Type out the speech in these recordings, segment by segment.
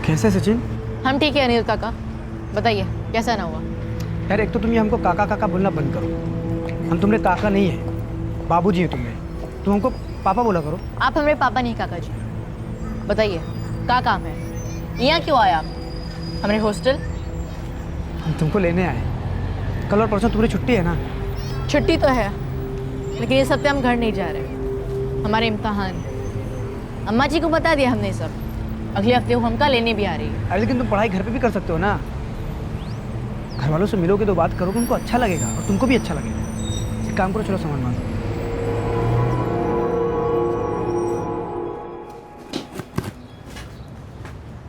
कैसे सचिन? हम ठीक है अनिल काका, बताइए कैसा ना हुआ? यार एक तो तुम ये हमको काका काका बोलना बंद करो। हम तुम्हारे काका नहीं है, बाबूजी है तुम्हें। तुम हमको पापा बोला करो। आप हमारे पापा नहीं काका जी। बताइए क्या काम है, यहाँ क्यों आए आप हमारे हॉस्टल? हम तुमको लेने आए। कल और परसों तुम्हारी छुट्टी है ना? छुट्टी तो है, लेकिन इस हफ्ते हम घर नहीं जा रहे, हमारे इम्तहान। अम्मा जी को बता दिया हमने सब, अगले हफ्ते वो हमका लेने भी आ रही है। अरे लेकिन तुम पढ़ाई घर पे भी कर सकते हो ना। घर वालों से मिलोगे तो बात करोगे, उनको अच्छा लगेगा और तुमको भी अच्छा लगेगा। एक काम करो, चलो सामान मांगो।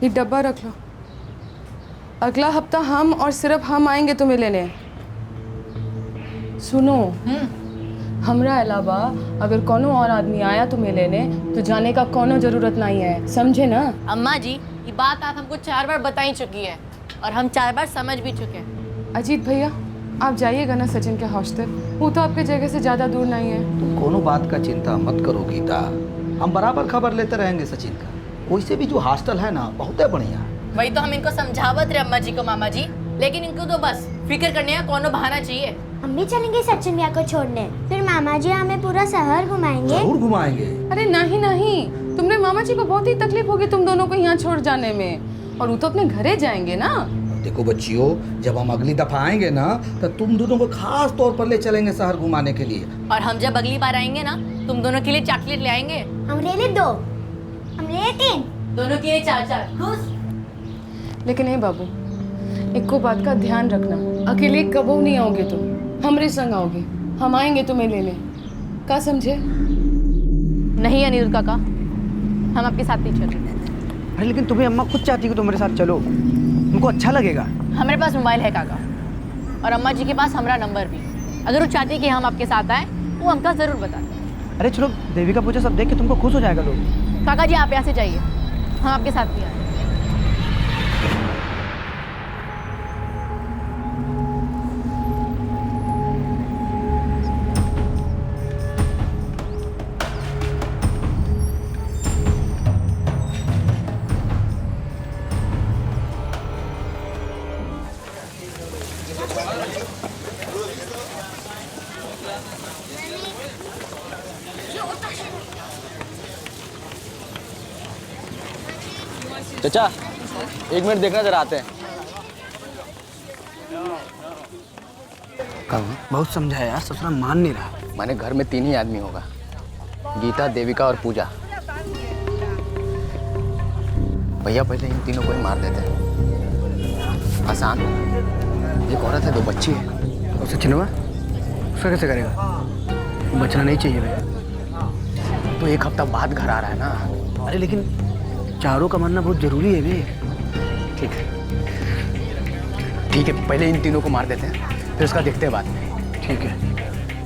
ये डब्बा रख लो। अगला हफ्ता हम और सिर्फ हम आएंगे तुम्हें लेने। सुनो, हमरा अलावा अगर कोनो और आदमी आया तुम्हें लेने तो जाने का कोनो जरूरत नहीं है, समझे ना? अम्मा जी ये बात आप हमको 4 बार बता ही चुकी है और हम 4 बार समझ भी चुके हैं। अजीत भैया, आप जाइएगा ना सचिन के हॉस्टल, वो तो आपके जगह से ज़्यादा दूर नहीं है। तुम कोनो बात का चिंता मत करो गीता, हम बराबर खबर लेते रहेंगे सचिन का। वैसे भी जो हॉस्टल है ना बहुत है बढ़िया। वही तो हम इनको समझावत रहे अम्मा जी को मामा जी, लेकिन इनको तो बस फिक्र करने का कोनो बहाना चाहिए। हम भी चलेंगे सचिन भैया को छोड़ने, फिर मामा जी हमें पूरा शहर घुमाएंगे। जरूर घुमाएंगे। अरे नहीं नहीं, तुमने मामा जी को बहुत ही तकलीफ होगी तुम दोनों को यहाँ छोड़ जाने में, और वो तो अपने घरे जाएंगे ना। देखो बच्चियों, जब हम अगली दफा आएंगे ना तो तुम दोनों को खास तौर पर ले चलेंगे शहर घुमाने के लिए। और हम जब अगली बार आएंगे ना, तुम दोनों के लिए चॉकलेट ले आएंगे। हम ले 2, हम ले 3, दोनों के लिए 4-4। खुश? लेकिन हे बाबू, एक को बात का ध्यान रखना, अकेले कबो नहीं आओगे तुम, हमरे संग आओगे, हम आएंगे तुम्हें लेने, का समझे? नहीं अनिरुद्ध काका, हम आपके साथ नहीं चल रहे। अरे लेकिन तुम्हें अम्मा खुद चाहती है कि तुम मेरे साथ चलो, उनको अच्छा लगेगा। हमारे पास मोबाइल है काका, और अम्मा जी के पास हमारा नंबर भी। अगर वो चाहती है कि हम आपके साथ आए, वो हमका जरूर बताते। अरे चलो, देवी का पूजा सब देख के तुमको खुश हो जाएगा लोग। काका जी आप यहाँ से जाइए, हम आपके साथ भी आए। चाचा 1 मिनट देखना, जरा आते हैं। बहुत समझाया यार, ससुरा मान नहीं रहा। माने घर में 3 ही आदमी होगा, गीता, देविका और पूजा। भैया पहले इन तीनों को ही मार देते हैं, आसान। एक औरत है, 2 बच्ची है। और सचिन हुआ उसका कैसे करेगा? बचना नहीं चाहिए भाई। तो 1 हफ्ता बाद घर आ रहा है ना। अरे लेकिन चारों का मरना बहुत जरूरी है भाई। ठीक है ठीक है, पहले इन तीनों को मार देते हैं, फिर उसका देखते हैं बाद में। ठीक है,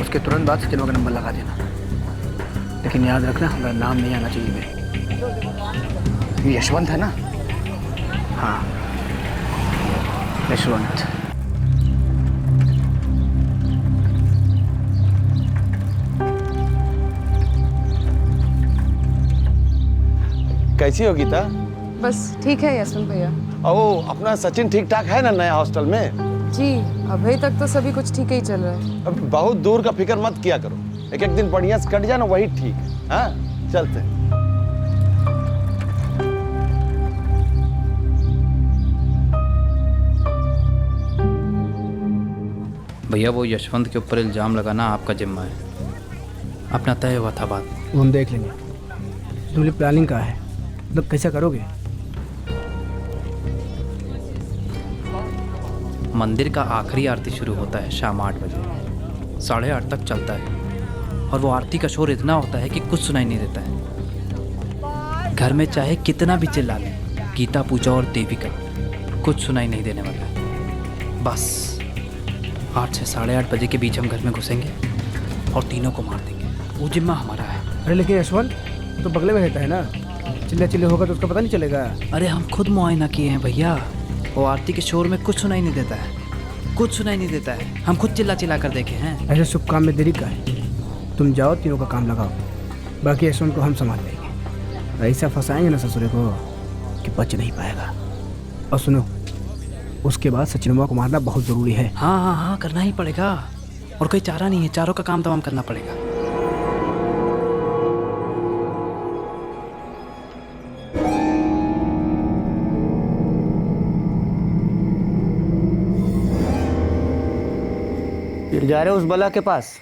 उसके तुरंत बाद सचिन का नंबर लगा देना, लेकिन याद रखना हमारा नाम नहीं आना चाहिए भाई। ये यशवंत है ना? हाँ, यशवंत। कैसी हो गीता? बस ठीक है यशवंत भैया। ओ, अपना सचिन ठीक ठाक है ना नया हॉस्टल में? जी अभी तक तो सभी कुछ ठीक ही चल रहा है। अब बहुत दूर का फिक्र मत किया करो, एक एक दिन बढ़िया से कट जाए ना, वही ठीक है। हाँ चलते हैं। भैया वो यशवंत के ऊपर इल्ज़ाम लगाना आपका जिम्मा है, अपना तय हुआ था बात। वो हम देख लेंगे। तुम्हारी प्लानिंग क्या है, मतलब कैसे करोगे? मंदिर का आखिरी आरती शुरू होता है शाम 8 बजे, 8:30 तक चलता है, और वो आरती का शोर इतना होता है कि कुछ सुनाई नहीं देता है। घर में चाहे कितना भी चिल्ला लें, गीता, पूजा और देविका, कुछ सुनाई नहीं देने वाला है। बस 8 से 8:30 बजे के बीच हम घर में घुसेंगे और तीनों को मार देंगे, वो जिम्मा हमारा है। अरे लेकिन यशवंत तो बगले में रहता है ना, चिल्ला चिल्ले होगा तो उसका पता नहीं चलेगा। अरे हम खुद मुआयना किए हैं भैया, वो आरती के शोर में कुछ सुनाई नहीं देता है, कुछ सुनाई नहीं देता है। हम खुद चिल्ला चिल्ला कर देखे हैं। ऐसे शुभ काम में देरी का है। तुम जाओ, तीनों का काम लगाओ, बाकी यशवंत को हम संभाल लेंगे। ऐसा फंसाएंगे ना ससुरे को, कि बच नहीं पाएगा। और सुनो, उसके बाद सचिनवा को मारना बहुत ज़रूरी है। हाँ हाँ हाँ, करना ही पड़ेगा, और कोई चारा नहीं है, चारों का काम तमाम करना पड़ेगा। फिर जा रहे हो उस बला के पास?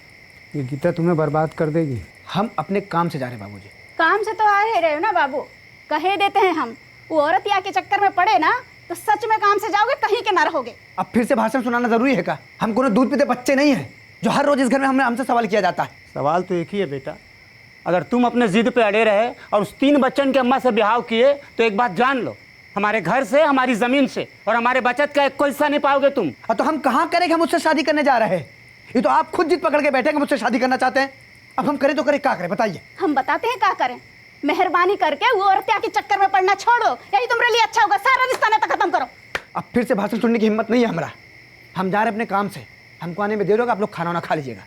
ये गीता तुम्हें बर्बाद कर देगी। हम अपने काम से जा रहे बाबूजी। काम से तो आ ही रहे हो ना बाबू, कहे देते हैं हम। वो औरत या के चक्कर में पड़े ना तो सच में काम से जाओगे, कहीं के ना रहोगे। अब फिर से भाषण सुनाना जरूरी है का? हम कोनो दूध पीते बच्चे नहीं हैं जो हर रोज इस घर में हमसे सवाल किया जाता है। सवाल तो एक ही है बेटा, अगर तुम अपने जिद पे अड़े रहे और उस 3 बच्चन की अम्मा से ब्याह किए तो एक बात जान लो, हमारे घर से, हमारी जमीन से और हमारे बचत का एक कोई हिस्सा नहीं पाओगे तुम। तो हम कहाँ करें कि हम मुझसे शादी करने जा रहे हैं? ये तो आप खुद जिद पकड़ के बैठे मुझसे शादी करना चाहते हैं। अब हम करें तो करें, क्या करें बताइए? हम बताते हैं क्या करें। मेहरबानी करके वो औरत या के चक्कर में पड़ना छोड़ो, यही तुम्हारे लिए अच्छा होगा। सारा रिश्ता नाता खत्म करो। अब फिर से भाषण सुनने की हिम्मत नहीं है हमारा। हम जा रहे अपने काम से, हमको आने में देर होगा, आप लोग खाना वाना खा लीजिएगा।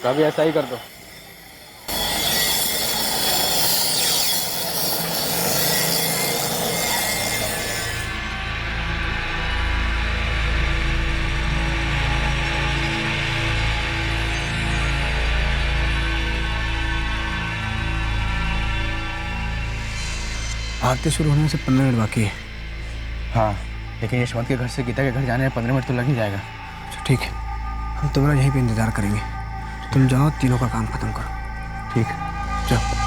कभी ऐसा ही कर दो। आरती शुरू होने से 15 मिनट बाकी है। हाँ, लेकिन यशवंत के घर से गीता के घर जाने में 15 मिनट तो लग ही जाएगा। अच्छा ठीक है, हम तुम्हारा यहीं पे इंतजार करेंगे। तुम जाओ, तीनों का काम खत्म करो। ठीक है, जाओ।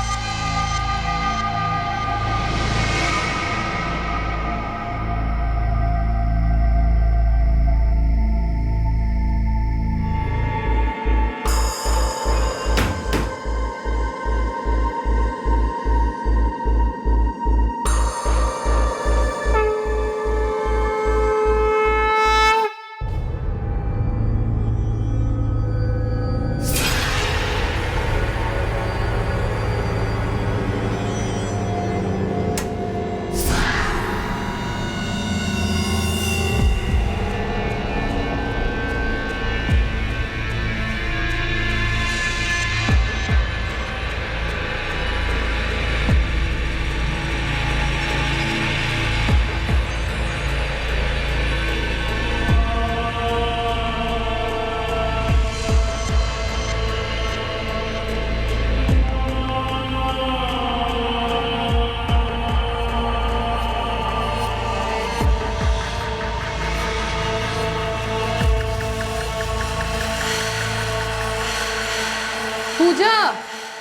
पूजा,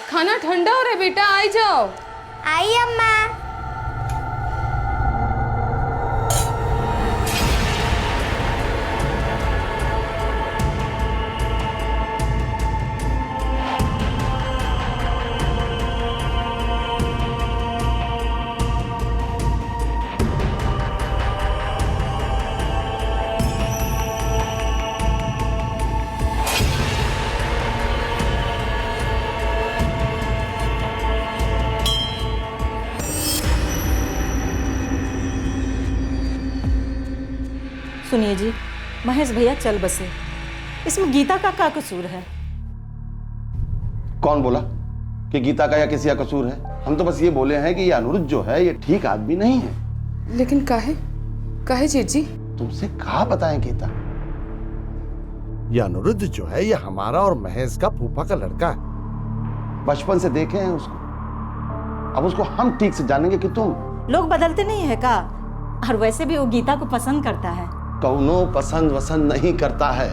खाना ठंडा हो रहा है बेटा, आई जाओ। आई अम्मा। सुनिए जी, महेश भैया चल बसे, इसमें गीता का क्या कसूर है? कौन बोला कि गीता का या किसी का कसूर है? हम तो बस ये बोले हैं कि ये अनुरुद्ध जो है ये ठीक आदमी नहीं है। लेकिन काहे जेठ जी? तुमसे कहा बताएं गीता, ये अनुरुद्ध जो है ये हमारा और महेश का फूफा का लड़का है। बचपन से देखे हैं उसको, अब उसको हम ठीक से जानेंगे कि तुम। लोग बदलते नहीं है का? और वैसे भी वो गीता को पसंद करता है। कौनो पसंद वसंद नहीं करता है,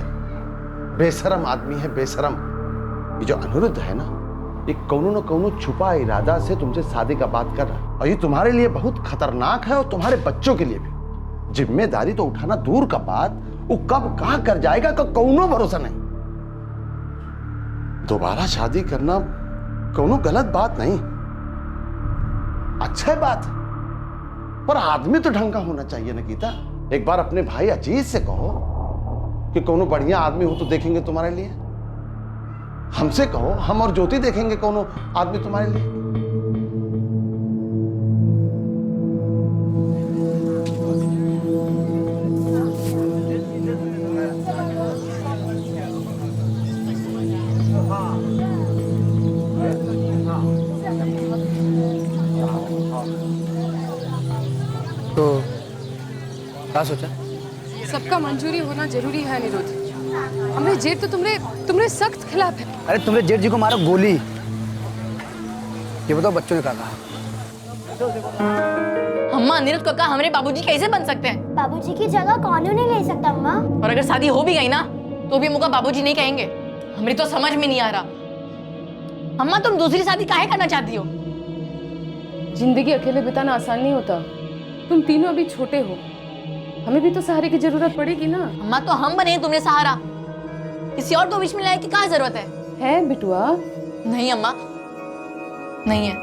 बेशरम आदमी है, बेशरम। ये जो अनुरुद्ध है ना, ये कौनो न कौनो छुपा इरादा से तुमसे शादी का बात कर रहा है, और ये तुम्हारे लिए बहुत खतरनाक है और तुम्हारे बच्चों के लिए भी। जिम्मेदारी तो उठाना दूर का बात, वो कब कहां कर जाएगा का कौनो भरोसा नहीं। दोबारा शादी करना कौनो गलत बात नहीं, अच्छा बात है, पर आदमी तो ढंग का होना चाहिए ना गीता। एक बार अपने भाई अजीत से कहो कि कोनो बढ़िया आदमी हो तो देखेंगे तुम्हारे लिए। हमसे कहो, हम और ज्योति देखेंगे कोनो आदमी तुम्हारे लिए। का सोचा? सबका मंजूरी होना जरूरी है अनिरुद्ध। हमरे जेठ तो तुमरे सख्त खिलाफ है। अरे तुमने जेठ जी को मारा गोली। ये बताओ बच्चों ने क्या कहा? अम्मा अनिरुद्ध काका हमारे बाबूजी कैसे बन सकते हैं? बाबूजी की जगह कौन नहीं ले सकता अम्मा। और अगर शादी हो भी गई ना तो भी मुझे बाबूजी नहीं कहेंगे। हमें तो समझ में नहीं आ रहा। अम्मा तुम दूसरी शादी काहे करना चाहती हो? जिंदगी अकेले बिताना आसान नहीं होता। तुम तीनों अभी छोटे हो, हमें भी तो सहारे की जरूरत पड़ेगी ना। अम्मा तो हम बने तुम्हें सहारा, किसी और को बीच में लाने की क्या जरूरत है बिटुआ? नहीं अम्मा, नहीं है।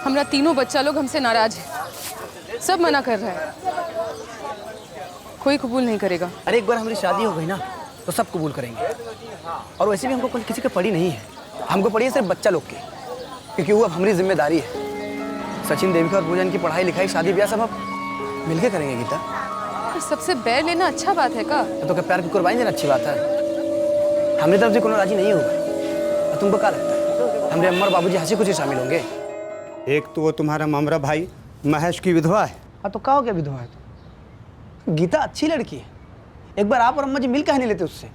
हमरा तीनों बच्चा लोग हमसे नाराज है, सब मना कर रहा है, कोई कबूल नहीं करेगा। अरे एक बार हमारी शादी हो गई ना तो सब कबूल करेंगे। और वैसे भी हमको किसी की पड़ी नहीं है, हमको पड़ी है सिर्फ बच्चा लोग की, क्योंकि वो अब हमारी जिम्मेदारी है। सचिन, देविका और पूजन की पढ़ाई लिखाई शादी ब्याह सब अब मिलके करेंगे गीता। तो सबसे बैर लेना अच्छा बात है का? तो क्या प्यार की कुर्बानी देना अच्छी बात है? हमारी तरफ से कोनो राजी नहीं होगा। और तुमको क्या लगता है हमारे अम्मा और बाबूजी हंसी खुशी शामिल होंगे? एक तो वो तुम्हारा मामरा भाई महेश की विधवा है। हाँ तो क्या हो गया विधवा है तो? गीता अच्छी लड़की है, एक बार आप और अम्मा जी मिल कहा नहीं लेते उससे?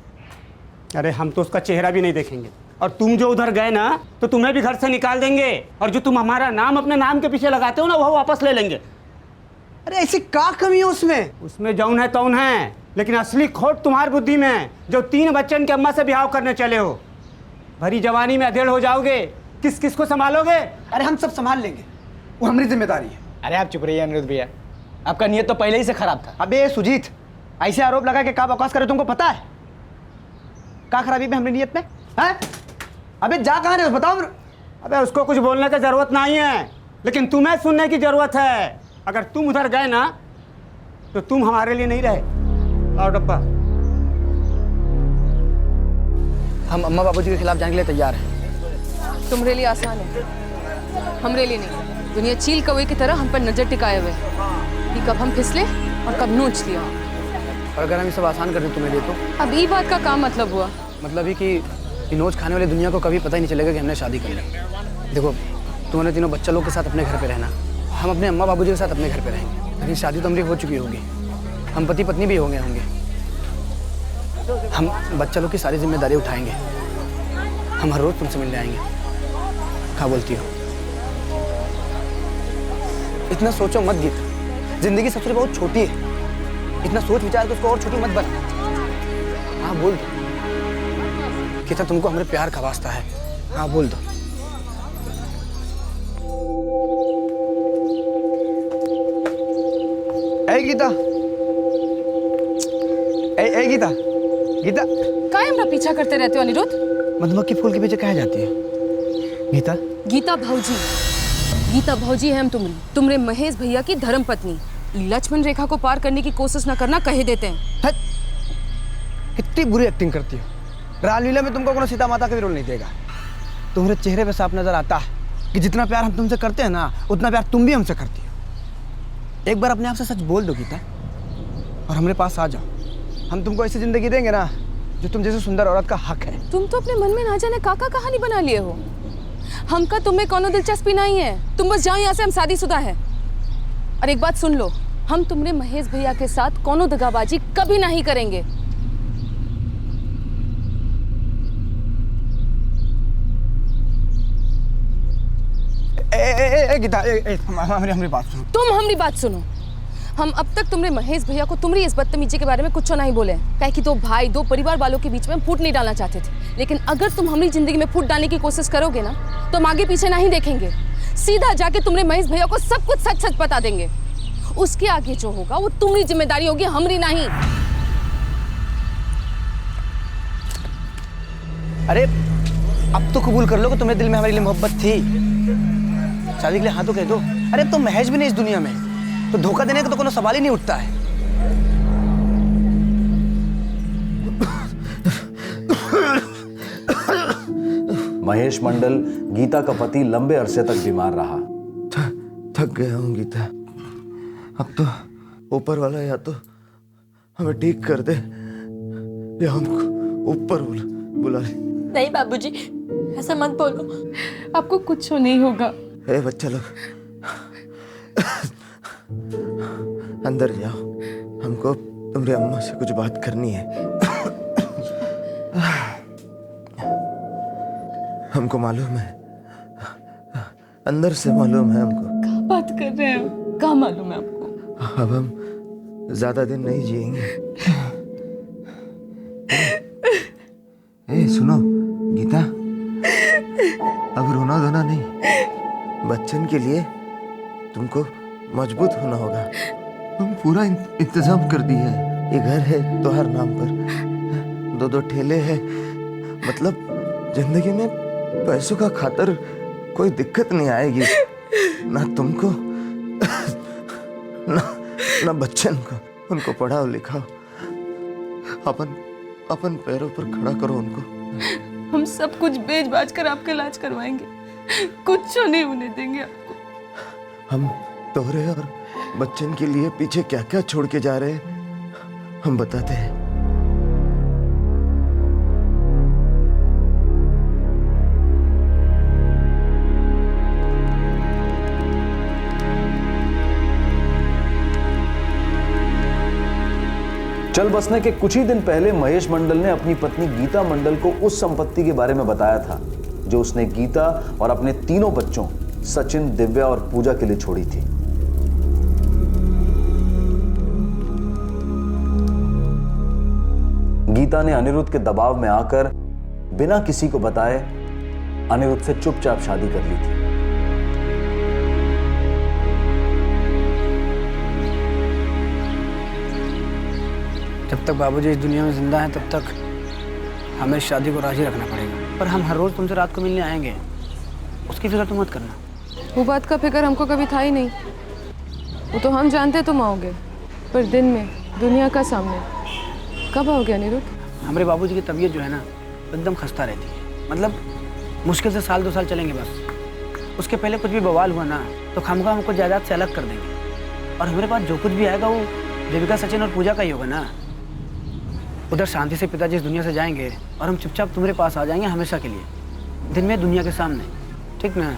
अरे हम तो उसका चेहरा भी नहीं देखेंगे, और तुम जो उधर गए ना तो तुम्हें भी घर से निकाल देंगे, और जो तुम हमारा नाम अपने नाम के पीछे लगाते हो ना वो वापस ले लेंगे। अरे ऐसी क्या कमी है उसमें? उसमें जौन है तौन है, लेकिन असली खोट तुम्हारी बुद्धि में है, जो 3 बच्चन के अम्मा से ब्याह करने चले हो। भरी जवानी में अधेड़ हो जाओगे, किस किस को संभालोगे? अरे हम सब संभाल लेंगे, वो हमारी जिम्मेदारी है। अरे आप चुप रहिए अनिरुद्ध भैया, आपका नियत तो पहले ही से खराब था। अबे सुजीत, ऐसे आरोप लगा के क्या बकवास करे तुमको पता है? क्या खराबी में हमारी नियत में है? अबे जा कहाँ रहे हो बताओ। अबे उसको कुछ बोलने की जरूरत नहीं है, लेकिन तुम्हें सुनने की जरूरत है। अगर तुम उधर गए ना तो तुम हमारे लिए नहीं रहे। आओ डब्बा। हम अम्मा बाबूजी के खिलाफ जाने के लिए तैयार हैं। तुम्हारे लिए आसान है, हमरे लिए नहीं। दुनिया चील कौवे की तरह हम पर नजर टिकाए हुए कि कब हम फिसले और कब नोच लिया। और अगर हम ये सब आसान कर दें तुम्हें लिए तो? अब ये बात का काम मतलब हुआ? मतलब ही कि नोच खाने वाली दुनिया को कभी पता ही नहीं चलेगा कि हमने शादी कर ली। देखो तुम्हारे तीनों बच्चा लोग के साथ अपने घर पे रहना, हम अपने अम्मा बाबूजी के साथ अपने घर पे रहेंगे, लेकिन शादी तो हमारी हो चुकी होगी, हम पति पत्नी भी होंगे। हम बच्चा लोग की सारी जिम्मेदारी उठाएंगे, हम हर रोज तुमसे मिलने आएंगे। क्या बोलती हो? इतना सोचो मत गीता, जिंदगी सबसे बहुत छोटी है, इतना सोच विचार कर उसको और छोटी मत बना। हाँ बोल दो गीता, तुमको हमारे प्यार का वास्ता है। हाँ बोल दो। ए गीता, ए गीता, गीता काहे हमरा पीछा करते रहते हो अनिरुद्ध? मधुमक्खी फूल के पीछे कहाँ जाती है गीता? गीता भौजी है हम तुमरे महेश भैया की धर्म पत्नी। लक्ष्मण रेखा को पार करने की कोशिश न करना कहे देते हैं। कितनी बुरी एक्टिंग करती हो। रामलीला में तुमको कोनो सीता माता का भी रोल नहीं देगा। तुम्हारे चेहरे पे साफ नजर आता है कि जितना प्यार हम तुमसे करते हैं ना उतना प्यार तुम भी हमसे करती हो। एक बार अपने आप से सच बोल दो गीता और हमारे पास आ जाओ, हम तुमको ऐसी जिंदगी देंगे ना जो तुम जैसे सुंदर औरत का हक है। तुम तो अपने मन में ना जाने काका कहानी बना लिए हो। हमका तुम्हें कोनो दिलचस्पी नहीं है, तुम बस जाओ यहाँ से, हम शादीशुदा है। और एक बात सुन लो, हम तुमने महेश भैया के साथ कोनो दगाबाजी कभी नहीं करेंगे। गीता हमारी बात सुनो। तुम हमारी बात सुनो। हम अब तक तुमने महेश भैया को तुम्हारी इस बदतमीजी के बारे में कुछ नहीं बोले, काहे कि 2 भाई 2 परिवार वालों के बीच में फूट नहीं डालना चाहते थे। लेकिन अगर तुम हमारी जिंदगी में फूट डालने की कोशिश करोगे ना तो हम आगे पीछे नहीं देखेंगे, सीधा जाके तुमने महेश भैया को सब कुछ सच सच बता देंगे। उसके आगे जो होगा वो तुम्हारी जिम्मेदारी होगी, हमारी नहीं। अरे अब तो कबूल कर लो कि तुम्हें दिल में हमारे लिए मोहब्बत थी। शादी के लिए हाँ तो कह दो। अरे तुम महेश भी नहीं इस दुनिया में, तो धोखा देने का तो कोनो सवाल ही नहीं उठता है। महेश मंडल, गीता का पति, लंबे अरसे तक बीमार रहा। थक गया हूँ गीता, अब तो ऊपर वाला या तो हमें ठीक कर दे या हमको ऊपर बुला ले। नहीं बाबूजी, ऐसा मत बोलो, आपको कुछ नहीं होगा। ए बच्चा लोग, अंदर जाओ, हमको तुम्हारी अम्मा से कुछ बात करनी है। हमको मालूम है, अंदर से मालूम है हमको। क्या बात कर रहे हैं? क्या मालूम है आपको? अब हम ज्यादा दिन नहीं जिएंगे। ए सुनो गीता, अब रोना धोना नहीं, बच्चन के लिए तुमको मजबूत होना होगा। हम पूरा इंतजाम कर दिए है। ये घर है तुम्हार नाम पर, 2 ठेले हैं, मतलब जिंदगी में पैसों का खातर कोई दिक्कत नहीं आएगी, ना तुमको ना बच्चन को। उनको पढ़ाओ लिखाओ, अपन पैरों पर खड़ा करो उनको। हम सब कुछ बेच बाच कर आपका इलाज करवाएंगे, कुछ नहीं होने देंगे आपको। हम तोहरे और बच्चन के लिए पीछे क्या क्या छोड़ के जा रहे हैं हम बताते हैं। चल बसने के कुछ ही दिन पहले महेश मंडल ने अपनी पत्नी गीता मंडल को उस संपत्ति के बारे में बताया था जो उसने गीता और अपने तीनों बच्चों सचिन, दिव्या और पूजा के लिए छोड़ी थी। गीता ने अनिरुद्ध के दबाव में आकर बिना किसी को बताए अनिरुद्ध से चुपचाप शादी कर ली थी। जब तक बाबूजी इस दुनिया में जिंदा हैं तब तक हमें इस शादी को राजी रखना पड़ेगा। पर हम हर रोज तुमसे रात को मिलने आएंगे, उसकी फिक्र तुम मत करना। वो बात का फिक्र हमको कभी था ही नहीं। वो तो हम जानते तुम आओगे, पर दिन में दुनिया का सामने कब आओगे अनिरुद्ध? हमारे बाबूजी की तबीयत जो है ना एकदम खस्ता रहती है, मतलब मुश्किल से 1-2 साल चलेंगे बस। उसके पहले कुछ भी बवाल हुआ ना तो खामखा हमको जायदाद से अलग कर देंगे, और हमारे पास जो कुछ भी आएगा वो देविका, सचिन और पूजा का ही होगा ना। उधर शांति से पिताजी इस दुनिया से जाएंगे और हम चुपचाप तुम्हारे पास आ जाएंगे हमेशा के लिए, दिन में दुनिया के सामने, ठीक ना?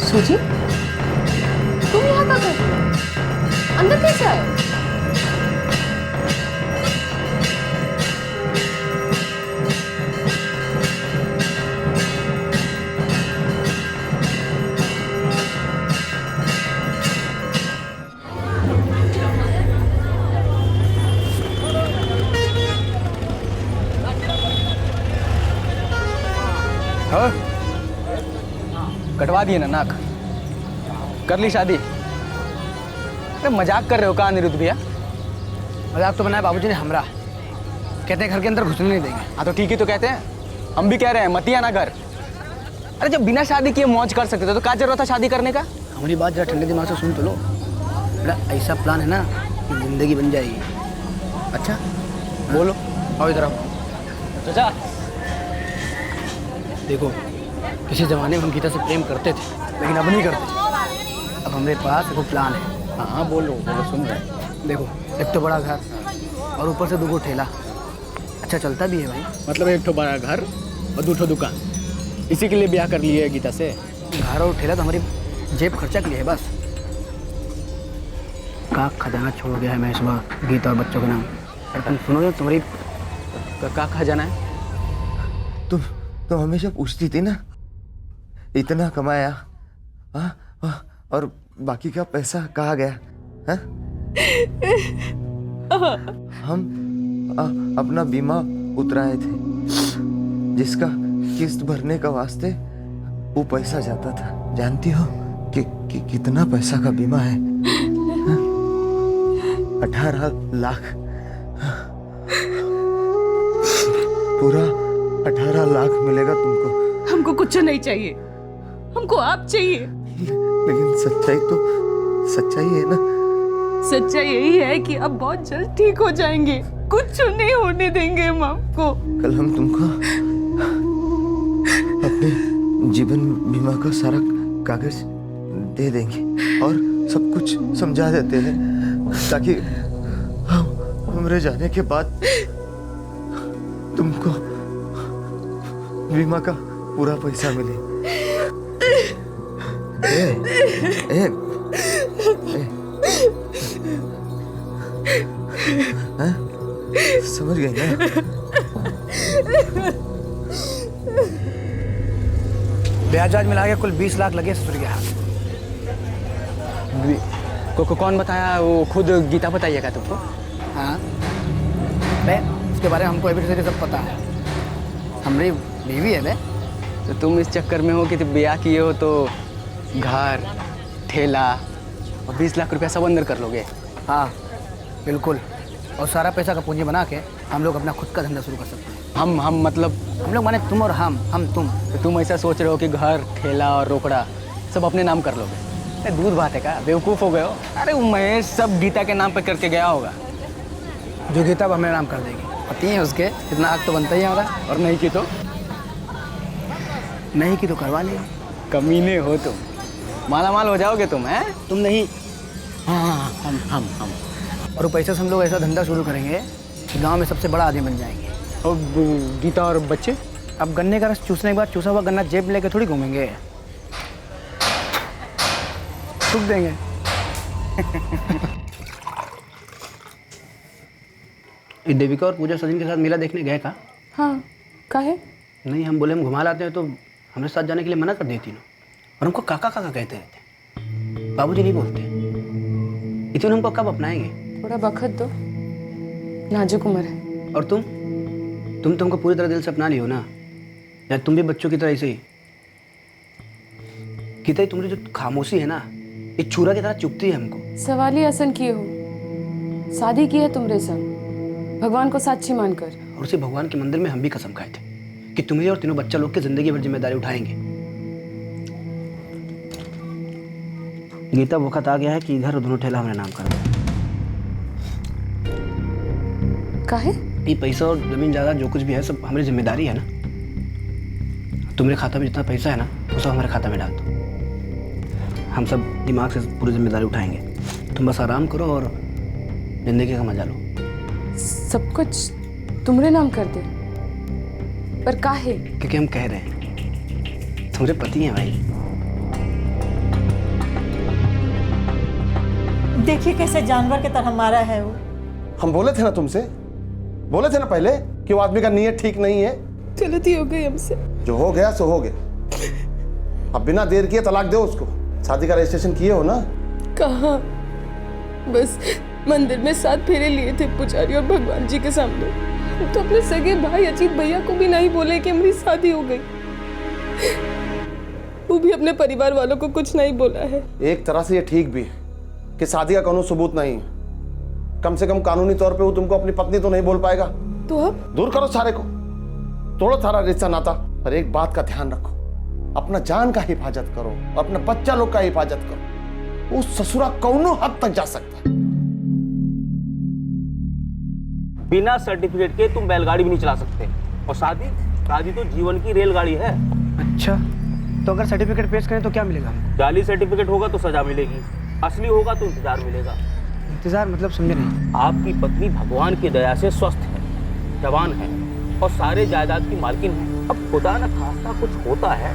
सूजी, तुम यहाँ क्या कर रहे हो? अंदर कैसे आए? हाँ? कटवा दिए ना नाक, कर ली शादी। अरे मजाक कर रहे हो क्या अनिरुद्ध भैया? मजाक तो बनाया बाबूजी ने हमरा, कहते हैं घर के अंदर घुसने नहीं देंगे। हाँ तो ठीक ही तो कहते हैं, हम भी कह रहे हैं मत ही आना घर। अरे जब बिना शादी किए मौज कर सकते थे तो क्या जरूरत था शादी करने का? हमारी बात जरा ठंडे दिमाग से सुन तो लो। बड़ा ऐसा प्लान है ना कि जिंदगी बन जाएगी। अच्छा बोलो। आओ इधर आओ। चाचा देखो, किसी जमाने में हम गीता से प्रेम करते थे लेकिन अब नहीं करते। अब हमारे पास एक प्लान है। हाँ बोलो बोलो, सुन रहे। देखो, एक तो बड़ा घर और ऊपर से 2 ठेला, अच्छा चलता भी है भाई। मतलब 1 बड़ा घर और 2 दुकान, इसी के लिए ब्याह कर लिए गीता से? घर और ठेला तो हमारी जेब खर्चा के लिए है बस। का खजाना छोड़ गया है मैं इस बार गीता और बच्चों के नाम। अरे तुम सुनो, तुम्हारी का खजाना है? तुम हमेशा पूछती थी ना, इतना कमाया और बाकी का पैसा कहाँ गया? हाँ? हम अपना बीमा उतराए थे, जिसका किस्त भरने का वास्ते वो पैसा जाता था। जानती हो कि कितना पैसा का बीमा है? 18 लाख। पूरा 18 लाख मिलेगा तुमको। हमको कुछ नहीं चाहिए, हमको आप चाहिए। लेकिन सच्चाई है ना? सच्चाई यही है कि अब बहुत जल्द ठीक हो जाएंगे, कुछ नहीं होने देंगे हम आपको। कल हम तुमको अपने जीवन बीमा का सारा कागज दे देंगे और सब कुछ समझा देते हैं, ताकि हमरे जाने के बाद तुमको बीमा का पूरा पैसा मिले। समझ गए ना? ब्याज आज मिला के कुल 20 लाख लगे ससुर के हाथ। कौन बताया? वो खुद गीता बताइएगा तुमको? हाँ बे, उसके बारे में हमको अभी से सब पता है। हमारी बीवी है बे। तो तुम इस चक्कर में हो कि ब्याह किए हो तो घर, ठेला और 20 लाख रुपया सब अंदर कर लोगे? हाँ बिल्कुल, और सारा पैसा का पूंजी बना के हम लोग अपना खुद का धंधा शुरू कर सकते हैं। हम मतलब हम लोग माने तुम और हम तुम। तो तुम ऐसा सोच रहे हो कि घर, ठेला और रोकड़ा सब अपने नाम कर लोगे? दूध बात है का? बेवकूफ़ हो गए हो। अरे वो महेश सब गीता के नाम पे करके गया होगा। जो गीता वो हमें नाम कर देगी, पति है उसके, इतना हक तो बनता ही है हमारा। और नहीं की तो? नहीं की तो करवा लेंगे। कमीने हो तुम, मालामाल हो जाओगे तुम। हैं तुम नहीं। हाँ हम और वो पैसे से हम लोग ऐसा धंधा शुरू करेंगे कि गांव में सबसे बड़ा आदमी बन जाएंगे। और गीता और बच्चे? अब गन्ने का रस चूसने के बाद चूसा हुआ गन्ना जेब में लेके थोड़ी घूमेंगे, थूक देंगे। देविका और पूजा सचिन के साथ मेला देखने गए का? हाँ, काहे? नहीं, हम बोले हम घुमा लाते हैं तो हमारे साथ जाने के लिए मना कर देती ना, और हमको काका काका कहते रहते। बाबूजी नहीं बोलते। इतने हमको कब अपनाएंगे? थोड़ा वक्त दो, नाजुक उम्र है। और तुम तुमको पूरी तरह दिल से अपना लियो ना, या तुम भी बच्चों की तरह ऐसे ही? गीता, तुम्हारी जो खामोशी है ना, एक चूरा की तरह चुभती है हमको। सवाल ही आसन किए हो, शादी की है तुमरे संग, भगवान को साक्षी मानकर। और उसी भगवान के मंदिर में हम भी कसम खाए थे कि तुम्हें और तीनों बच्चा लोग की जिंदगी भर जिम्मेदारी उठाएंगे। गीता, वक्त आ गया है कि इधर और दोनों ठेला हमारे नाम कर दो। काहे? ये पैसा और जमीन जायदाद जो कुछ भी है सब हमारी जिम्मेदारी है ना। तुम्हारे खाता में जितना पैसा है ना, वो सब हमारे खाता में डाल दो। हम सब दिमाग से पूरी जिम्मेदारी उठाएंगे। तुम बस आराम करो और जिंदगी का मजा लो। सब कुछ तुम्हारे नाम कर दे? पर काहे? क्योंकि हम कह रहे हैं, तुम्हारे पति हैं भाई। देखिए कैसे जानवर की तरह मारा है वो। हम बोले थे ना तुमसे, बोले थे ना पहले कि वो आदमी का नीयत ठीक नहीं है। गलती हो गई हमसे। जो हो गया सो हो गया। अब बिना देर किए तलाक दो उसको। शादी का रजिस्ट्रेशन किए हो ना? कहाँ, बस मंदिर में 7 फेरे लिए थे पुजारी और भगवान जी के सामने। तो अपने सगे भाई अजीत भैया को भी नहीं बोले कि हमारी शादी हो गई। वो भी अपने परिवार वालों को कुछ नहीं बोला है। एक तरह से ये ठीक भी है कि शादी का कानून सबूत नहीं है। कम से कम कानूनी तौर पे वो तुमको अपनी पत्नी तो नहीं बोल पाएगा। तो अब दूर करो सारे को, तोड़ो सारा रिश्ता नाता। पर एक बात का ध्यान रखो, अपना जान का हिफाजत करो और अपने बच्चा लोग का हिफाजत करो। वो ससुरा कौनो हद तक जा सकता है। बिना सर्टिफिकेट के तुम बैलगाड़ी भी नहीं चला सकते। और शादी तो जीवन की रेलगाड़ी है। अच्छा, तो अगर सर्टिफिकेट पेश करें तो क्या मिलेगा? जाली सर्टिफिकेट होगा तो सजा मिलेगी, असली होगा तो इंतजार मिलेगा। इंतजार मतलब समझे नहीं। आपकी पत्नी भगवान की दया से स्वस्थ है, जवान है और सारे जायदाद की मालकिन है। अब खुदा न खास्ता कुछ होता है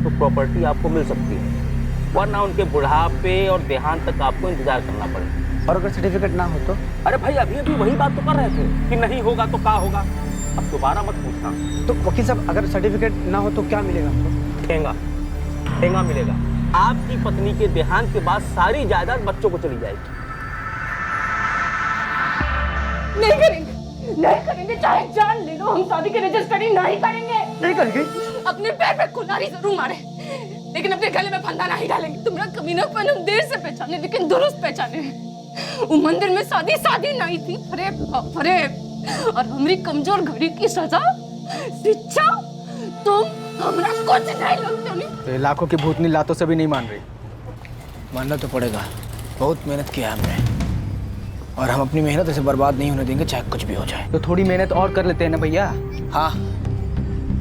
तो प्रॉपर्टी आपको मिल सकती है, वरना उनके बुढ़ापे और देहांत तक आपको इंतजार करना पड़ेगा। और अगर सर्टिफिकेट ना हो तो? अरे भाई, अभी वही बात तो कर रहे थे कि नहीं होगा तो क्या होगा। अब दोबारा मत पूछना। तो वकील साहब, अगर सर्टिफिकेट ना हो तो क्या मिलेगा हमको? ठेंगा मिलेगा। आपकी पत्नी के देहांत के बाद सारी जायदाद बच्चों को चली जाएगी। नहीं करेंगे, नहीं करेंगे, चाहे जान ले लो, हम शादी की रजिस्ट्री नहीं करेंगे। नहीं करेंगे? अपने पैर पे कुल्हाड़ी जरूर मारे, लेकिन अपने गले में फंदा नहीं डालेंगे। तुम्हारा कमीनापन हम देर से पहचाने, लेकिन दुरुस्त पहचाने। वो मंदिर में शादी शादी नहीं थी, अरे बाप रे। और हमारी कमजोर घड़ी की सजा, शिक्षा, तुम हमरा कुछ नहीं लगते नहीं। तो ये लाखों की भूतनी लातों से भी नहीं मान रही। मानना तो पड़ेगा, बहुत मेहनत किया हमने, और हम अपनी मेहनत ऐसे बर्बाद नहीं होने देंगे, चाहे कुछ भी हो जाए। तो थोड़ी मेहनत और कर लेते हैं ना भैया। हाँ,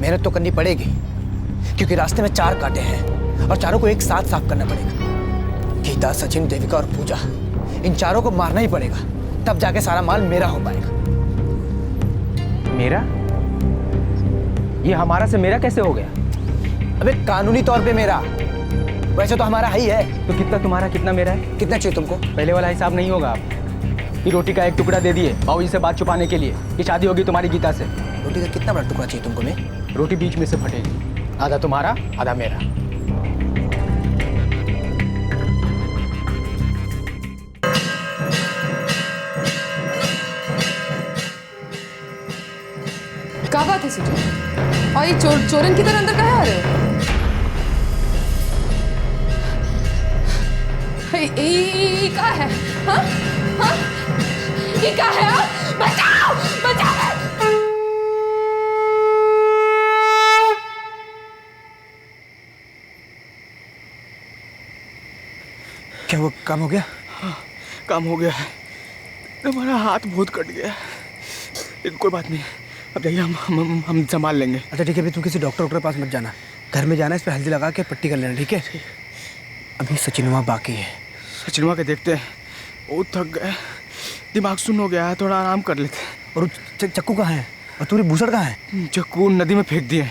मेहनत तो करनी पड़ेगी, क्योंकि रास्ते में 4 कांटे हैं और चारों को एक साथ साफ करना पड़ेगा। गीता, सचिन, देविका और पूजा, इन चारों को मारना ही पड़ेगा, तब जाके सारा माल मेरा हो पाएगा। मेरा? ये हमारा से मेरा कैसे हो गया? अबे कानूनी तौर पे मेरा, वैसे तो हमारा ही है। तो कितना तुम्हारा, कितना मेरा है? कितना चाहिए तुमको? पहले वाला हिसाब नहीं होगा। आप ये रोटी का एक टुकड़ा दे दिए बाबूजी से बात छुपाने के लिए कि शादी होगी तुम्हारी गीता से। रोटी का कितना बड़ा टुकड़ा चाहिए तुमको? मैं रोटी बीच में से फटेगी, आधा तुम्हारा आधा मेरा। क्या बात है सीजन? और ये चोरन की तरह अंदर कहाँ आ रहे हो? ये क्या है? हाँ? हाँ? ये क्या है? हाँ? बचाओ! बचाओ! क्या वो काम हो गया? हाँ, काम हो गया है। हमारा हाथ बहुत कट गया है, लेकिन कोई बात नहीं, अब जाइए, हम संभाल लेंगे। अच्छा ठीक है, अभी तुम किसी डॉक्टर के पास मत जाना, घर में जाना, इस पे हल्दी लगा के पट्टी कर लेना, ठीक है? अभी सचिनवा बाकी है। सचिनवा के देखते हैं, बहुत थक गए, दिमाग सुन्न हो गया है, थोड़ा आराम कर लेते हैं। और चक्कू कहाँ है? और तुम्हारी भूसड़ कहाँ है? चक्कू नदी में फेंक दिए,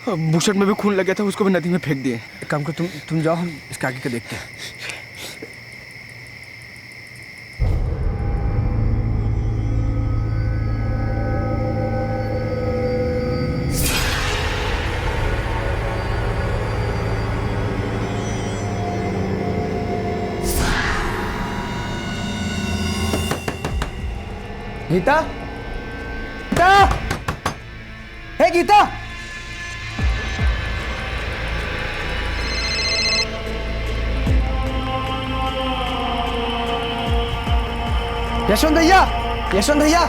भूसड़ में भी खून लग गया था, उसको भी नदी में फेंक दिए। एक काम करो, तुम जाओ, हम इसके आगे के देखते हैं। गीता, गीता, हे गीता, यशवंत भैया, यशवंत भैया,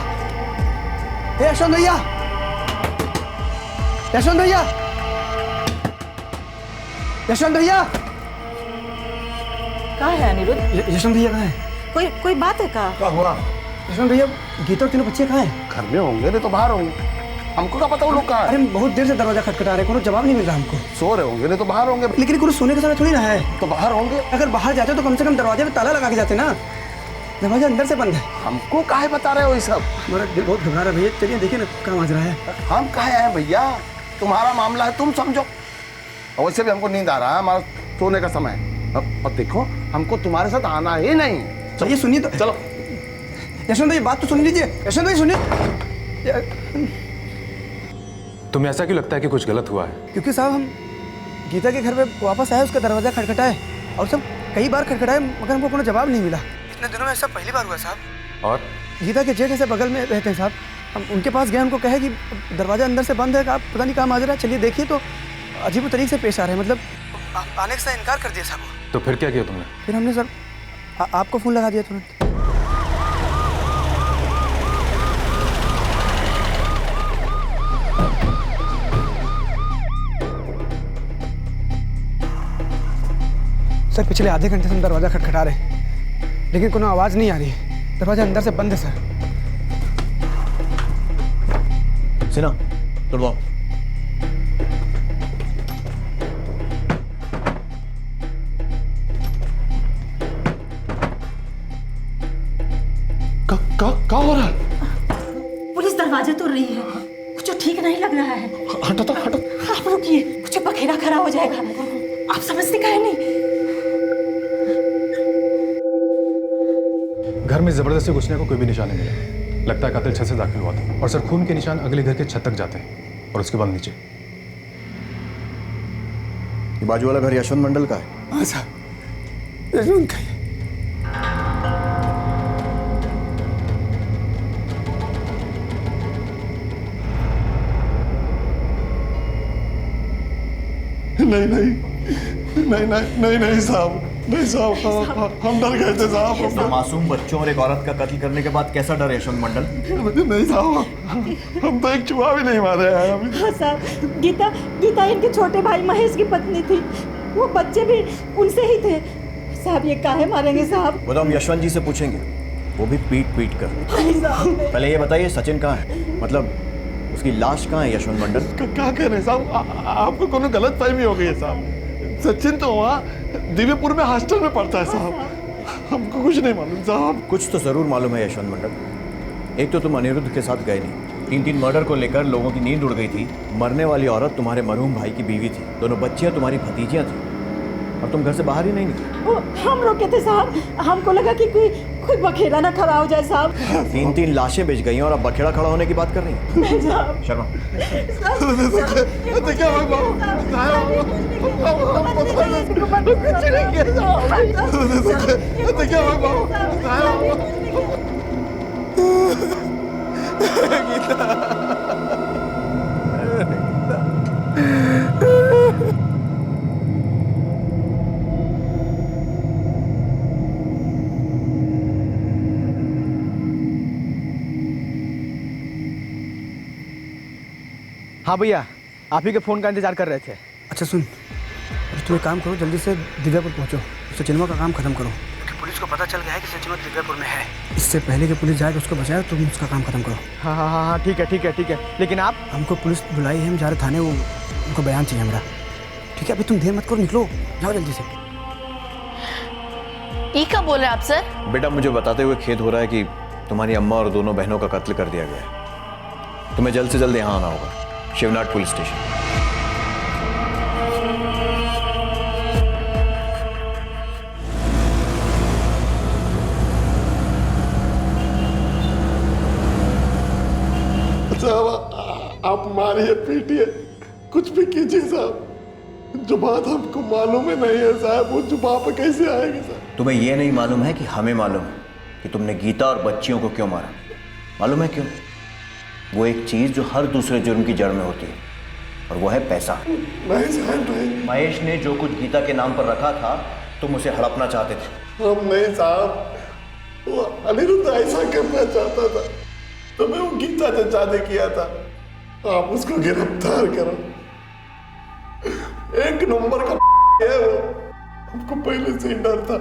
हे यशवंत भैया, यशवंत भैया, यशवंत भैया, कहाँ है अनिरुद्ध? यशवंत भैया कहाँ है? कोई बात है का? क्या हुआ? यशवंत भैया, गीता और तीनों बच्चे कहाँ हैं? घर में होंगे, नहीं तो बाहर होंगे। हमको क्या पता वो लोग कहाँ हैं? अरे बहुत देर से दरवाजा खटखटा रहे, कोनो जवाब नहीं मिल रहा हमको। सो रहे होंगे, नहीं तो बाहर होंगे। लेकिन कोनो सोने का समय थोड़ी ना है। तो बाहर होंगे। अगर बाहर जाते तो कम से कम दरवाजे पे ताला लगा के जाते ना, दरवाजा अंदर से बंद है। हमको काहे बता रहे हो ये सब? हमारा दिल बहुत घबरा रहा है भैया, चलिए देखिए ना कहाँ बज रहा है। हम काहे आए भैया? तुम्हारा मामला है, तुम समझो। और वैसे भी हमको नींद आ रहा है, हमारा सोने का समय है। अब देखो, हमको तुम्हारे साथ आना ही नहीं। चलिए सुनिए तो, चलो यशवंत भाई बात तो सुन लीजिए। यशवंत भाई सुनिए। तुम्हें ऐसा क्यों लगता है कि कुछ गलत हुआ है? क्योंकि साहब हम गीता के घर पे वापस आए, उसका दरवाजा खटखटाए और सब कई बार खटखटाए, मगर हमको कोनो जवाब नहीं मिला। इतने दिनों में ऐसा पहली बार हुआ साहब। और गीता के जेठ ऐसे बगल में रहते हैं साहब, हम उनके पास गए, उनको कहे कि दरवाजा अंदर से बंद है, आप पता नहीं कहाँ माजरा है, चलिए देखिए, तो अजीब तरीके से पेश आ रहे हैं, मतलब आने से इनकार कर दिया साहब। तो फिर क्या किया तुमने? फिर हमने सर आपको फ़ोन लगा दिया तुरंत। सर पिछले आधे घंटे से हम दरवाज़ा खटखटा रहे हैं, लेकिन कोनो आवाज़ नहीं आ रही है, दरवाजा अंदर से बंद है सर। सिन्हा, तोड़वाओ। क्या हो रहा है? पुलिस दरवाजा तोड़ रही है, कुछ ठीक नहीं लग रहा है। हटो तो, हटो। आप रुकिए, कुछ बखेड़ा खड़ा हो जाएगा, आप समझते काहे नहीं? घर में जबरदस्ती घुसने को कोई भी निशान नहीं मिला। लगता है कातिल छत से दाखिल हुआ था, और सर खून के निशान अगले घर के छत तक जाते हैं और उसके बाद नीचे। ये बाजू वाला घर यशवंत मंडल का है? हाँ साहब, यशवंत का ही। नहीं नहीं नहीं नहीं नहीं नहीं साहब, नहीं साहब, हम डर गए थे साहब। ऐसे मासूम बच्चों और एक औरत का कत्ल करने के बाद कैसा डर यशवंत मंडल? नहीं साहब, हम तो एक चूहा भी नहीं मारे हैं अभी। हाँ साहब, गीता इनके छोटे भाई महेश की पत्नी थी, वो बच्चे भी उनसे ही थे साहब। ये काहे मारेंगे साहब? वो तो हम यशवंत जी से पूछेंगे, वो भी पीट कर। पहले ये बताइए सचिन कहाँ है, मतलब उसकी लाश कहाँ है यशवंत मंडल? क्या कह रहे हैं साहब, आपको कोनो गलत फहमी हो गई है साहब। सचिन तो वहाँ दिव्यपुर में हॉस्टल में पढ़ता है साहब, हमको कुछ नहीं मालूम साहब। कुछ तो जरूर मालूम है यशवंत मंडल। एक तो तुम अनिरुद्ध के साथ गए नहीं, 3 मर्डर को लेकर लोगों की नींद उड़ गई थी। मरने वाली औरत तुम्हारे मरहूम भाई की बीवी थी, दोनों बच्चियां तुम्हारी भतीजियां थी, और तुम घर से बाहर ही नहीं निकले। हम रोके थे साहब, हमको लगा कि कोई बखेड़ा ना खड़ा हो जाए साहब। 3 लाशें बिछ गई और अब बखेड़ा खड़ा होने की बात कर रही हैं शर्मा। हाँ भैया, आप ही के फ़ोन का इंतज़ार कर रहे थे। अच्छा सुन, तुम एक काम करो, जल्दी से दिव्यापुर पहुँचो, सचिनवा का काम खत्म करो, क्योंकि पुलिस को पता चल गया है कि सचिनवा दिव्यापुर में है। इससे पहले कि पुलिस जाए तो उसको बचाए, तुम उसका काम खत्म करो। हाँ हाँ हाँ हाँ, ठीक है ठीक है ठीक है, लेकिन आप हमको पुलिस बुलाई है, हम जा रहे थाने, वो उनको बयान चाहिए हमारा। ठीक है, अभी तुम देर मत करो, निकलो, जाओ जल्दी से। ये क्या बोल रहे हैं आप सर? बेटा मुझे बताते हुए खेद हो रहा है कि तुम्हारी अम्मा और दोनों बहनों का कत्ल कर दिया गया है। तुम्हें जल्द से जल्द यहाँ आना होगा, शिवनाथ पुलिस स्टेशन। साहब आप मारिए पीटिए, कुछ भी कीजिए साहब, जो बात हमको मालूम है नहीं है साहब, वो जुबान पे कैसे आएगी साहब? तुम्हें यह नहीं मालूम है कि हमें मालूम है कि तुमने गीता और बच्चियों को क्यों मारा। मालूम है क्यों? वो एक चीज जो हर दूसरे जुर्म की जड़ में होती है, और वो है पैसा। नहीं साहब नहीं। महेश ने जो कुछ गीता के नाम पर रखा था, तुम उसे हड़पना चाहते थे। हम नहीं साहब, वो अनिरुद्ध ऐसा करना चाहता था, तो मैं वो गीता से शादी किया था। आप उसको गिरफ्तार करो, 1 नंबर का है वो। हमको पहले से ही डर था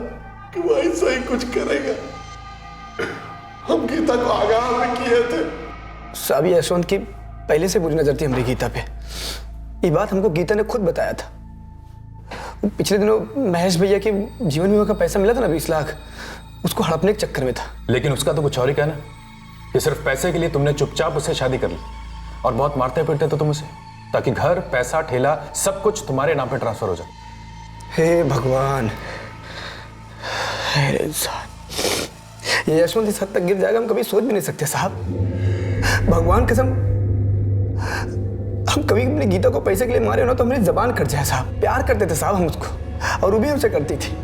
कि वो ऐसा ही कुछ करेगा। हम गीता को आगाह में किए थे। साहब ये यशवंत की पहले से बुरी नजर थी हमारी गीता पे, ये बात हमको गीता ने खुद बताया था। पिछले दिनों महेश भैया की जीवन बीमा का पैसा मिला था ना 20 लाख, उसको हड़पने के चक्कर में था। लेकिन उसका तो कुछ और ही कहना कि सिर्फ पैसे के लिए तुमने चुपचाप उससे शादी कर ली, और बहुत मारते पीटते तो तुम उसे, ताकि घर, पैसा, ठेला सब कुछ तुम्हारे नाम पे ट्रांसफर हो जाए। हे भगवान, हे इंसान, ये यशवंत इस हद तक गिर जाएगा हम कभी सोच भी नहीं सकते साहब। भगवान कसम, हम कभी अपनी गीता को पैसे के लिए मारे हो ना तो हमारी जबान कट जाए साहब। प्यार करते थे साहब हम उसको, और वो भी हमसे करती थी।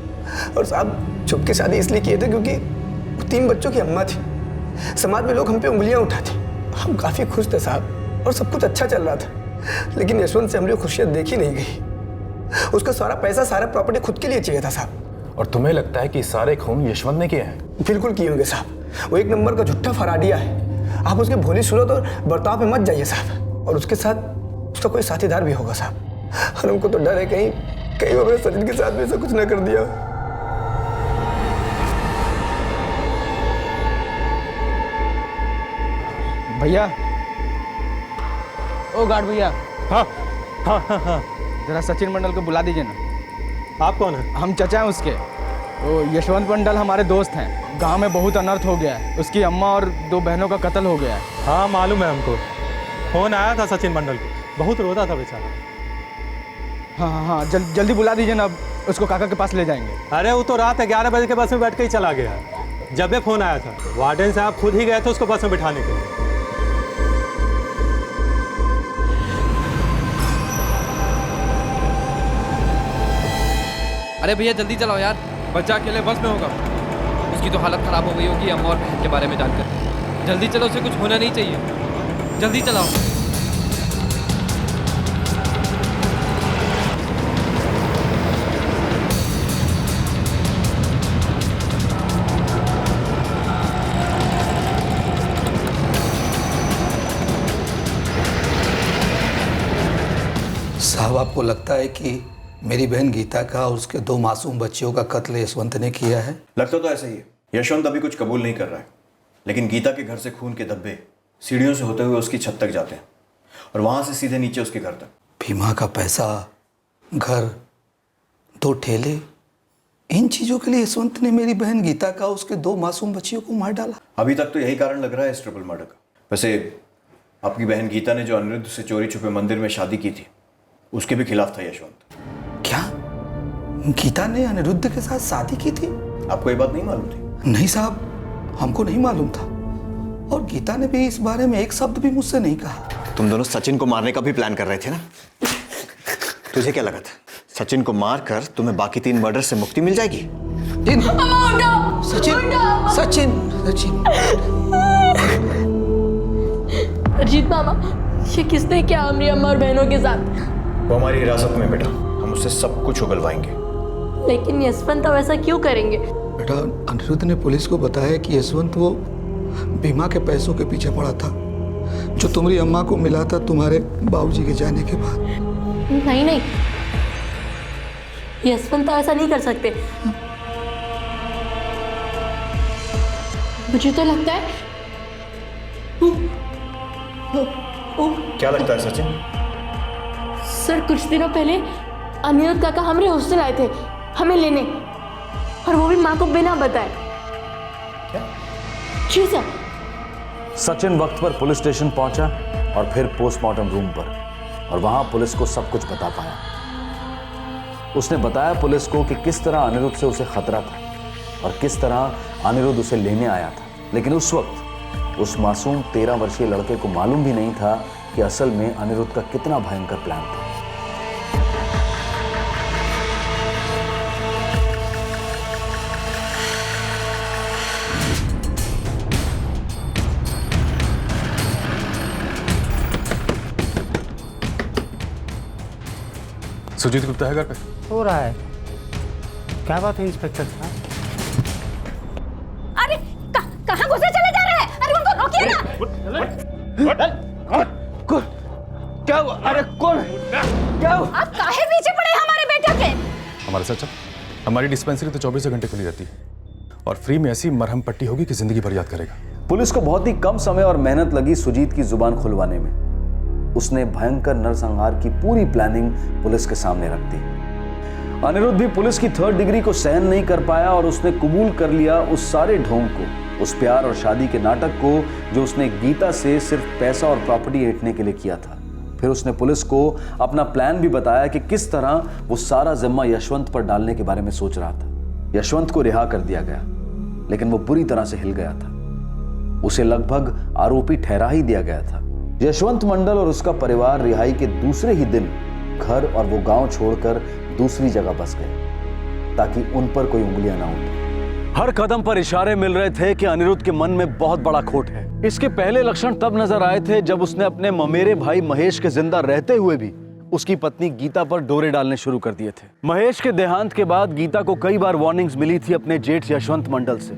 और साहब छुप के शादी इसलिए किए थे क्योंकि वो 3 बच्चों की अम्मा थी। समाज में लोग हम पे उंगलियां उठाते, हम काफी खुश थे साहब, और सब कुछ अच्छा चल रहा था। लेकिन यशवंत से हमारी खुशियां देखी नहीं गई। उसका सारा पैसा, सारा प्रॉपर्टी खुद के लिए चाहिए था साहब। और तुम्हें लगता है कि सारे खून यशवंत ने किए हैं? बिल्कुल किए होंगे साहब, वो 1 नंबर का झूठा फराडिया है। आप उसके भोली सूरत और बर्ताव पे मत जाइए साहब, और उसके साथ उसका कोई साथीदार भी होगा साहब। और हमको तो डर है कहीं वो अपने सचिन के साथ भी ऐसा कुछ ना कर दिया। भैया, ओ गार्ड भैया। हाँ हाँ हाँ हाँ, जरा सचिन मंडल को बुला दीजिए ना। आप कौन हैं? हम चचा हैं उसके। वो यशवंत मंडल हमारे दोस्त हैं। गांव में बहुत अनर्थ हो गया है, उसकी अम्मा और 2 बहनों का कत्ल हो गया है। हाँ मालूम है हमको, फोन आया था सचिन मंडल को, बहुत रोता था बेचारा। हाँ हाँ हाँ, जल्दी बुला दीजिए ना, उसको काका के पास ले जाएंगे। अरे वो तो रात 11 बजे के बस में बैठ के ही चला गया। जब ये फोन आया था, वार्डन साहब खुद ही गए थे उसको बस में बिठाने के लिए। अरे भैया जल्दी चलाओ यार, बच्चा अकेले बस में होगा। उसकी तो हालत ख़राब हो गई होगी अम्मा और बहन के बारे में जानकर। जल्दी चलो, उसे कुछ होना नहीं चाहिए, जल्दी चलाओ। साहब, आपको लगता है कि मेरी बहन गीता का और उसके 2 मासूम बच्चियों का कत्ल यशवंत ने किया है? लगता तो ऐसा ही है। यशवंत अभी कुछ कबूल नहीं कर रहा है, लेकिन गीता के घर से खून के धब्बे सीढ़ियों से होते हुए उसकी छत तक जाते हैं और वहां से सीधे नीचे उसके घर तक। बीमा का पैसा, घर, 2 ठेले, इन चीजों के लिए यशवंत ने मेरी बहन गीता का उसके 2 मासूम बच्चियों को मार डाला। अभी तक तो यही कारण लग रहा है इस ट्रिपल मर्डर का। वैसे आपकी बहन गीता ने जो अनिरुद्ध से चोरी छुपे मंदिर में शादी की थी, उसके भी खिलाफ था यशवंत। क्या गीता ने अनिरुद्ध के साथ शादी की थी? आपको ये बात नहीं मालूम थी? नहीं साहब, हमको नहीं मालूम था, और गीता ने भी इस बारे में एक शब्द भी मुझसे नहीं कहा। तुम दोनों सचिन को मारने का भी प्लान कर रहे थे ना? तुझे क्या लगा था सचिन को मारकर तुम्हें बाकी 3 मर्डर से मुक्ति मिल जाएगी? सचिन, सचिन, सचिन। अजीत मामा, ये किसने किया हमारी अम्मा और बहनों के साथ? वो हमारी हिरासत में बेटा, हम उससे सब कुछ उगलवाएंगे। लेकिन यशवंत अब ऐसा क्यों करेंगे? बेटा, अनिरुद्ध ने पुलिस को बताया कि यशवंत वो बीमा के पैसों के पीछे पड़ा था जो तुम्हारी अम्मा को मिला था तुम्हारे बाबूजी के जाने के बाद। नहीं नहीं, यशवंत तो ऐसा नहीं कर सकते। मुझे तो लगता है क्या लगता है सचिन? सर, कुछ दिनों पहले अनिरुद्ध काका हमारे हॉस्टल आए थे हमें लेने, और वो भी माँ को बिना बताए। क्या? जी सर। सचिन वक्त पर पुलिस स्टेशन पहुंचा और फिर पोस्टमार्टम रूम पर, और वहां पुलिस को सब कुछ बता पाया। उसने बताया पुलिस को कि किस तरह अनिरुद्ध से उसे खतरा था और किस तरह अनिरुद्ध उसे लेने आया था, लेकिन उस वक्त उस मासूम 13 वर्षीय लड़के को मालूम भी नहीं था कि असल में अनिरुद्ध का कितना भयंकर प्लान था। सुजीत गुप्ता है घर पे? हो रहा है। क्या बात है इंस्पेक्टर साहब? अरे कहाँ घुसे चले जा रहे हैं? अरे उनको रोकिए ना। क्या हुआ? अरे कौन? क्या हुआ? आप काहे पीछे पड़े हमारे बेटे के? हमारे साथ चल। हमारी डिस्पेंसरी तो 24 घंटे खुली रहती है और फ्री में ऐसी मरहम पट्टी होगी कि जिंदगी भर याद करेगा। पुलिस को बहुत ही कम समय और मेहनत लगी सुजीत की जुबान खुलवाने में। उसने भयंकर नरसंहार की पूरी प्लानिंग पुलिस के सामने रख दी। अनिरुद्ध भी पुलिस की 3rd डिग्री को सहन नहीं कर पाया और उसने कबूल कर लिया उस सारे ढोंग को, उस प्यार और शादी के नाटक को जो उसने गीता से सिर्फ पैसा और प्रॉपर्टी ऐंठने के लिए किया था। फिर उसने पुलिस को अपना प्लान भी बताया कि किस तरह वो सारा जिम्मा यशवंत पर डालने के बारे में सोच रहा था। यशवंत को रिहा कर दिया गया, लेकिन वो बुरी तरह से हिल गया था। उसे लगभग आरोपी ठहरा ही दिया गया था। यशवंत मंडल और उसका परिवार रिहाई के दूसरे ही दिन घर और वो गांव छोड़कर दूसरी जगह बस गए ताकि उन पर कोई उंगलियां ना उठे। हर कदम पर इशारे मिल रहे थे कि अनिरुद्ध के मन में बहुत बड़ा खोट है। इसके पहले लक्षण तब नजर आए थे जब उसने अपने ममेरे भाई महेश के जिंदा रहते हुए भी उसकी पत्नी गीता पर डोरे डालने शुरू कर दिए थे। महेश के देहांत के बाद गीता को कई बार वार्निंग्स मिली थी अपने जेठ यशवंत मंडल से,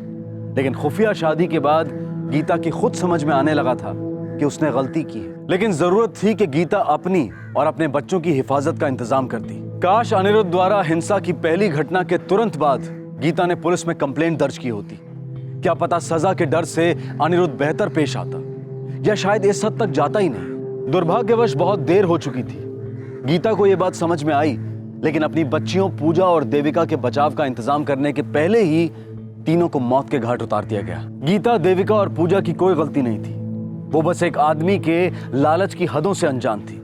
लेकिन खुफिया शादी के बाद गीता की खुद समझ में आने लगा था कि उसने गलती की है। लेकिन जरूरत थी कि गीता अपनी और अपने बच्चों की हिफाजत का इंतजाम करती। काश अनिरुद्ध द्वारा हिंसा की पहली घटना के तुरंत बाद गीता ने पुलिस में कंप्लेंट दर्ज की होती। क्या पता सजा के डर से अनिरुद्ध बेहतर पेश आता, या शायद इस हद तक जाता ही नहीं। दुर्भाग्यवश बहुत देर हो चुकी थी। गीता को यह बात समझ में आई, लेकिन अपनी बच्चियों पूजा और देविका के बचाव का इंतजाम करने के पहले ही तीनों को मौत के घाट उतार दिया गया। गीता, देविका और पूजा की कोई गलती नहीं थी। वो बस एक आदमी के लालच की हदों से अनजान थी।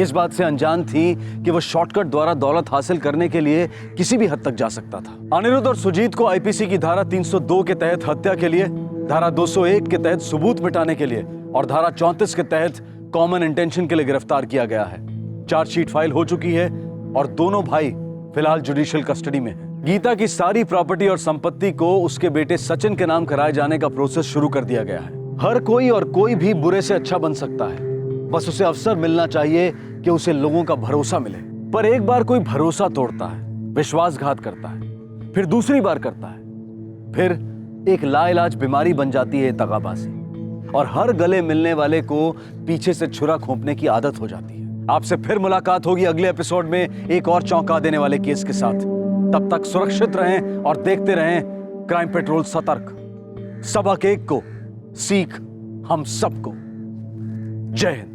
इस बात से अनजान थी कि वो शॉर्टकट द्वारा दौलत हासिल करने के लिए किसी भी हद तक जा सकता था। अनिरुद्ध और सुजीत को आईपीसी की धारा 302 के तहत हत्या के लिए, धारा 201 के तहत सबूत मिटाने के लिए और धारा 34 के तहत कॉमन इंटेंशन के लिए गिरफ्तार किया गया है। चार्जशीट फाइल हो चुकी है और दोनों भाई फिलहाल जुडिशियल कस्टडी में है। गीता की सारी प्रॉपर्टी और संपत्ति को उसके बेटे सचिन के नाम कराए जाने का प्रोसेस शुरू कर दिया गया है। हर कोई और कोई भी बुरे से अच्छा बन सकता है, बस उसे अवसर मिलना चाहिए कि उसे लोगों का भरोसा मिले। पर एक बार कोई भरोसा तोड़ता है, विश्वासघात करता है, फिर दूसरी बार करता है, फिर एक लाइलाज बीमारी बन जाती है दगाबाजी, और हर गले मिलने वाले को पीछे से छुरा खोपने की आदत हो जाती है। आपसे फिर मुलाकात होगी अगले एपिसोड में एक और चौंका देने वाले केस के साथ। तब तक सुरक्षित रहें और देखते रहें क्राइम पेट्रोल सतर्क। सबक एक को, सीख हम सबको। जय हिंद।